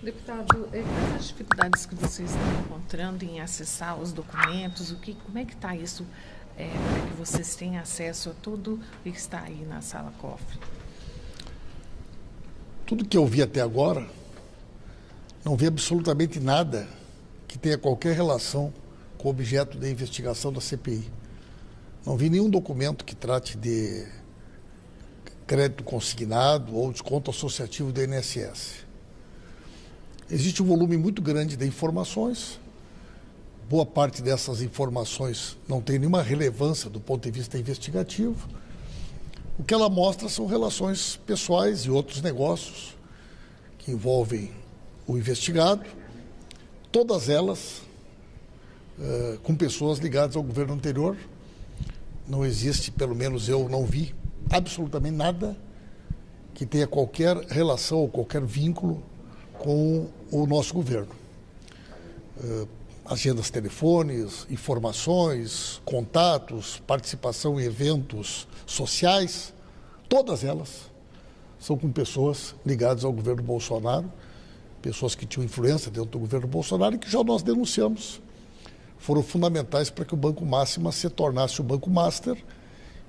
Deputado, quais as dificuldades que vocês estão encontrando em acessar os documentos? Como é que está isso para que vocês tenham acesso a tudo o que está aí na sala cofre? Tudo que eu vi até agora, não vi absolutamente nada que tenha qualquer relação com o objeto da investigação da CPI. Não vi nenhum documento que trate de crédito consignado ou desconto associativo do INSS. Existe um volume muito grande de informações. Boa parte dessas informações não tem nenhuma relevância do ponto de vista investigativo. O que ela mostra são relações pessoais e outros negócios que envolvem o investigado, todas elas com pessoas ligadas ao governo anterior. Não existe, pelo menos eu não vi, absolutamente nada que tenha qualquer relação ou qualquer vínculo com o nosso governo. Agendas telefones, informações, contatos, participação em eventos sociais, todas elas são com pessoas ligadas ao governo Bolsonaro, pessoas que tinham influência dentro do governo Bolsonaro e que já nós denunciamos. Foram fundamentais para que o Banco Máxima se tornasse o Banco Master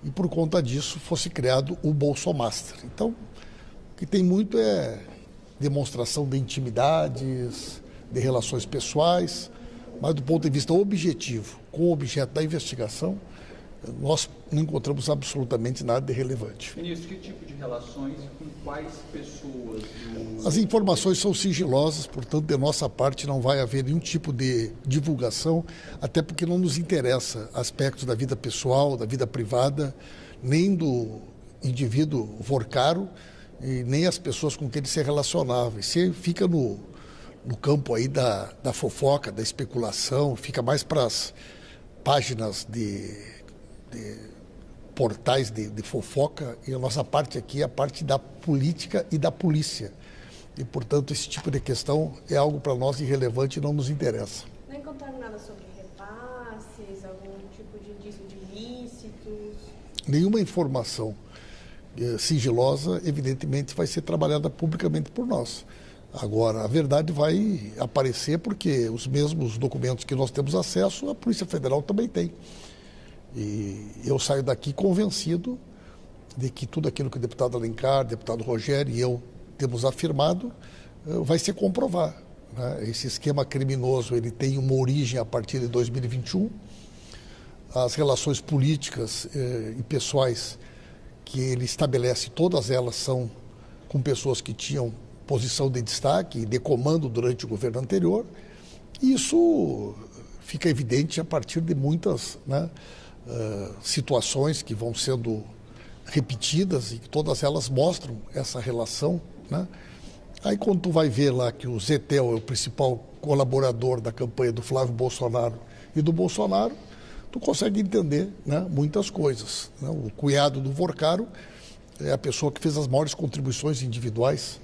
e, por conta disso, fosse criado o Bolsomaster. Então, o que tem muito é demonstração de intimidades, de relações pessoais, mas do ponto de vista objetivo, com o objeto da investigação, nós não encontramos absolutamente nada de relevante. Ministro, que tipo de relações e com quais pessoas? As informações são sigilosas, portanto, de nossa parte não vai haver nenhum tipo de divulgação, até porque não nos interessa aspectos da vida pessoal, da vida privada, nem do indivíduo Vorcaro, e nem as pessoas com quem ele se relacionava. Isso fica no campo aí da fofoca, da especulação, fica mais para as páginas de portais de fofoca, e a nossa parte aqui é a parte da política e da polícia. E, portanto, esse tipo de questão é algo para nós irrelevante e não nos interessa. Não encontraram nada sobre repasses, algum tipo de indício de ilícitos? Nenhuma informação sigilosa, evidentemente, vai ser trabalhada publicamente por nós. Agora, a verdade vai aparecer porque os mesmos documentos que nós temos acesso, a Polícia Federal também tem. E eu saio daqui convencido de que tudo aquilo que o deputado Alencar, o deputado Rogério e eu temos afirmado vai se comprovar, né? Esse esquema criminoso ele tem uma origem a partir de 2021. As relações políticas e pessoais que ele estabelece, todas elas são com pessoas que tinham posição de destaque e de comando durante o governo anterior. E isso fica evidente a partir de muitas situações que vão sendo repetidas e que todas elas mostram essa relação, né? Aí quando tu vai ver lá que o Zetel é o principal colaborador da campanha do Flávio Bolsonaro e do Bolsonaro, tu consegue entender, né, muitas coisas, né? O cunhado do Vorcaro é a pessoa que fez as maiores contribuições individuais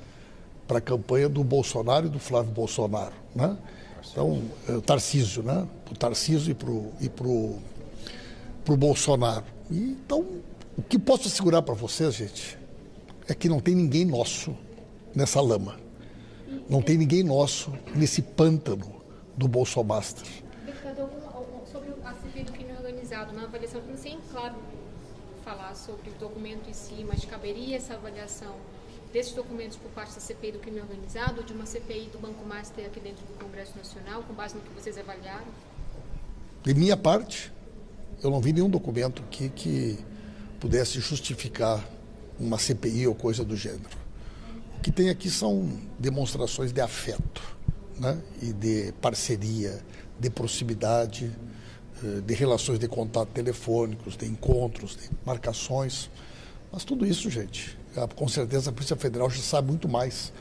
para a campanha do Bolsonaro e do Flávio Bolsonaro, né? Então, Tarcísio, né? O Tarcísio e pro Bolsonaro. Então, o que posso assegurar para vocês, gente, é que não tem ninguém nosso nessa lama. Não tem ninguém nosso nesse pântano do Bolsomaster. Deputado, sobre a CPI do crime organizado, na avaliação, não sei, claro, falar sobre o documento em si, mas caberia essa avaliação desses documentos por parte da CPI do crime organizado ou de uma CPI do Banco Master aqui dentro do Congresso Nacional, com base no que vocês avaliaram? De minha parte, eu não vi nenhum documento que pudesse justificar uma CPI ou coisa do gênero. O que tem aqui são demonstrações de afeto, né? E de parceria, de proximidade, de relações de contato telefônicos, de encontros, de marcações. Mas tudo isso, gente, com certeza a Polícia Federal já sabe muito mais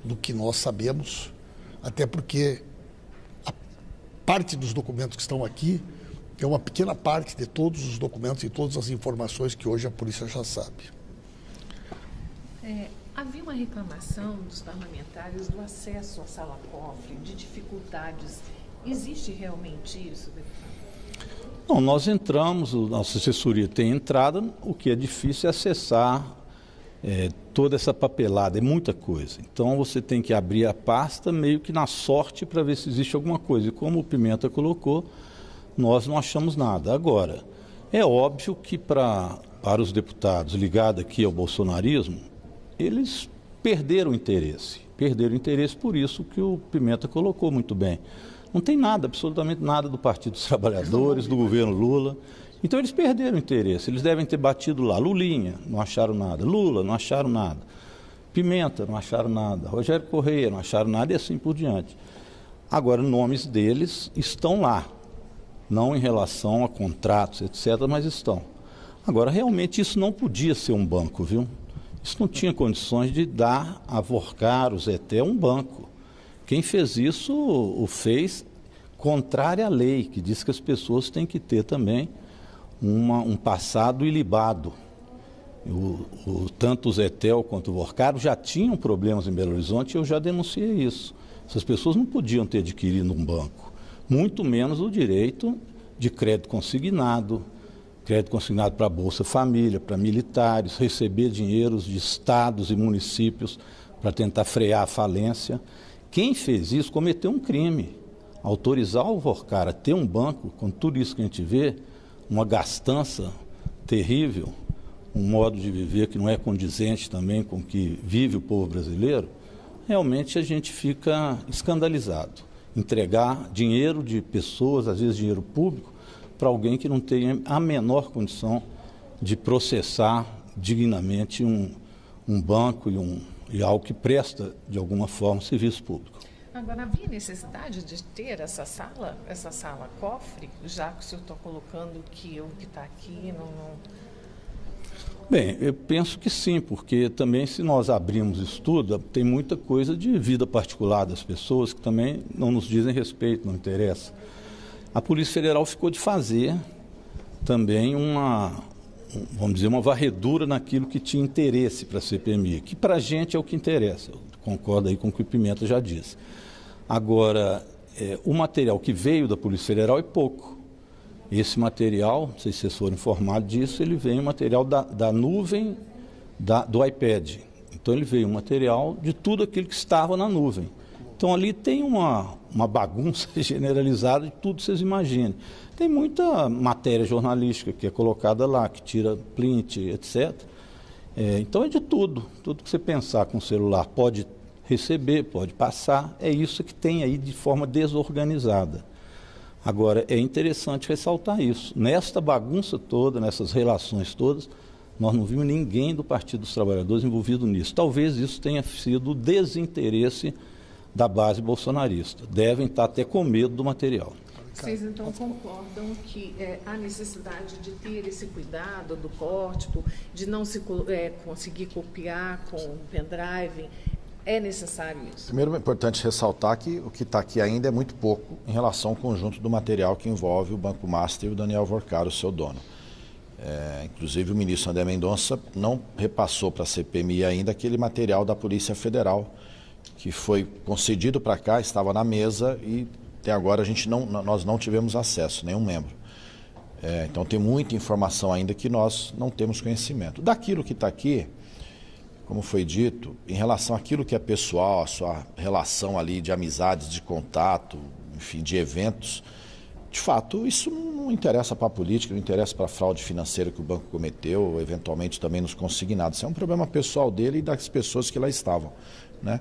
do que nós sabemos, até porque a parte dos documentos que estão aqui é uma pequena parte de todos os documentos e todas as informações que hoje a polícia já sabe. Havia uma reclamação dos parlamentares do acesso à sala cofre, de dificuldades. Existe realmente isso, deputado? Não, nós entramos, a nossa assessoria tem entrada, o que é difícil é acessar toda essa papelada, é muita coisa. Então você tem que abrir a pasta meio que na sorte para ver se existe alguma coisa. E como o Pimenta colocou, nós não achamos nada. Agora, é óbvio que para os deputados ligados aqui ao bolsonarismo, eles perderam o interesse. Perderam o interesse por isso que o Pimenta colocou muito bem. Não tem nada, absolutamente nada do Partido dos Trabalhadores, do governo Lula. Então eles perderam o interesse. Eles devem ter batido lá. Lulinha, não acharam nada. Lula, não acharam nada. Pimenta, não acharam nada. Rogério Correia, não acharam nada e assim por diante. Agora, nomes deles estão lá. Não em relação a contratos, etc., mas estão. Agora, realmente, isso não podia ser um banco, viu? Isso não tinha condições de dar a Vorcar, o Zeté, um banco. Quem fez isso o fez contrário à lei, que diz que as pessoas têm que ter também um passado ilibado. Tanto o Zetel quanto o Vorcaro já tinham problemas em Belo Horizonte e eu já denunciei isso. Essas pessoas não podiam ter adquirido um banco, muito menos o direito de crédito consignado para a Bolsa Família, para militares, receber dinheiros de estados e municípios para tentar frear a falência. Quem fez isso cometeu um crime. Autorizar o Vorcar a ter um banco, com tudo isso que a gente vê, uma gastança terrível, um modo de viver que não é condizente também com o que vive o povo brasileiro, realmente a gente fica escandalizado. Entregar dinheiro de pessoas, às vezes dinheiro público, para alguém que não tem a menor condição de processar dignamente um banco e algo que presta, de alguma forma, serviço público. Agora, havia necessidade de ter essa sala cofre, já que o senhor está colocando que o que está aqui não... Bem, eu penso que sim, porque também se nós abrirmos isso tudo, tem muita coisa de vida particular das pessoas que também não nos dizem respeito, não interessa. A Polícia Federal ficou de fazer também vamos dizer, uma varredura naquilo que tinha interesse para a CPMI, que para a gente é o que interessa, eu concordo aí com o que o Pimenta já disse. Agora, o material que veio da Polícia Federal é pouco. Esse material, não sei se vocês foram informados disso, ele veio um material da nuvem do iPad. Então ele veio um material de tudo aquilo que estava na nuvem. Então ali tem uma bagunça generalizada de tudo que vocês imaginem. Tem muita matéria jornalística que é colocada lá, que tira print, etc. Então é de tudo. Tudo que você pensar com o celular pode receber, pode passar. É isso que tem aí de forma desorganizada. Agora, é interessante ressaltar isso. Nesta bagunça toda, nessas relações todas, nós não vimos ninguém do Partido dos Trabalhadores envolvido nisso. Talvez isso tenha sido o desinteresse da base bolsonarista. Devem estar até com medo do material. Vocês então concordam que há necessidade de ter esse cuidado do pórtico, de não se conseguir copiar com o pendrive? É necessário isso? Primeiro, é importante ressaltar que o que está aqui ainda é muito pouco em relação ao conjunto do material que envolve o Banco Master e o Daniel Vorcar, o seu dono. Inclusive, o ministro André Mendonça não repassou para a CPMI ainda aquele material da Polícia Federal, que foi concedido para cá, estava na mesa e até agora nós não tivemos acesso, nenhum membro. Então tem muita informação ainda que nós não temos conhecimento. Daquilo que está aqui, como foi dito, em relação àquilo que é pessoal, a sua relação ali de amizades, de contato, enfim, de eventos, de fato, isso não interessa para a política, não interessa para a fraude financeira que o banco cometeu, ou eventualmente também nos consignados. Isso é um problema pessoal dele e das pessoas que lá estavam, né?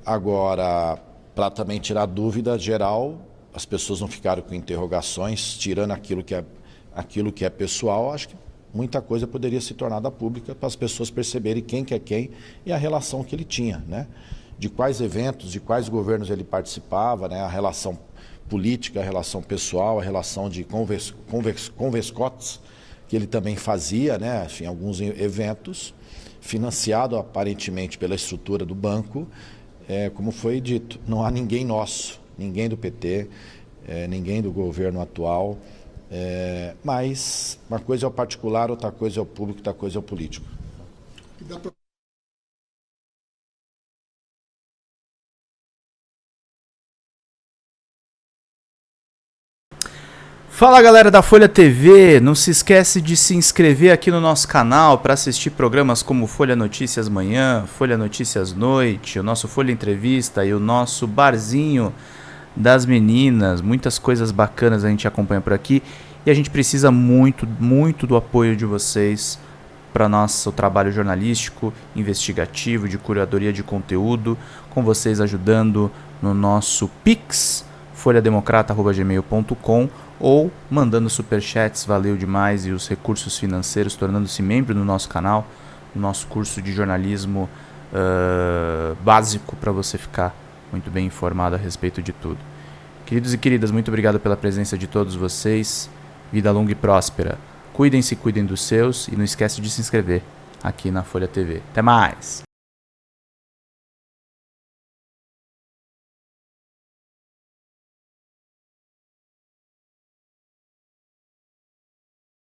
Agora, para também tirar dúvida geral, as pessoas não ficaram com interrogações, tirando aquilo que é pessoal, acho que muita coisa poderia se tornar pública para as pessoas perceberem quem que é quem e a relação que ele tinha, né? De quais eventos, de quais governos ele participava, né? A relação política, a relação pessoal, a relação de converscotes que ele também fazia, né? Enfim, alguns eventos, financiado aparentemente pela estrutura do banco. Como foi dito, não há ninguém nosso, ninguém do PT, ninguém do governo atual, mas uma coisa é o particular, outra coisa é o público, outra coisa é o político. Fala galera da Folha TV, não se esquece de se inscrever aqui no nosso canal para assistir programas como Folha Notícias Manhã, Folha Notícias Noite, o nosso Folha Entrevista e o nosso Barzinho das Meninas. Muitas coisas bacanas a gente acompanha por aqui e a gente precisa muito do apoio de vocês para nosso trabalho jornalístico, investigativo, de curadoria de conteúdo, com vocês ajudando no nosso Pix, folhademocrata@gmail.com, ou mandando superchats, valeu demais, e os recursos financeiros, tornando-se membro do nosso canal, no nosso curso de jornalismo básico, para você ficar muito bem informado a respeito de tudo. Queridos e queridas, muito obrigado pela presença de todos vocês, vida longa e próspera. Cuidem-se, cuidem dos seus, e não esquece de se inscrever aqui na Folha TV. Até mais!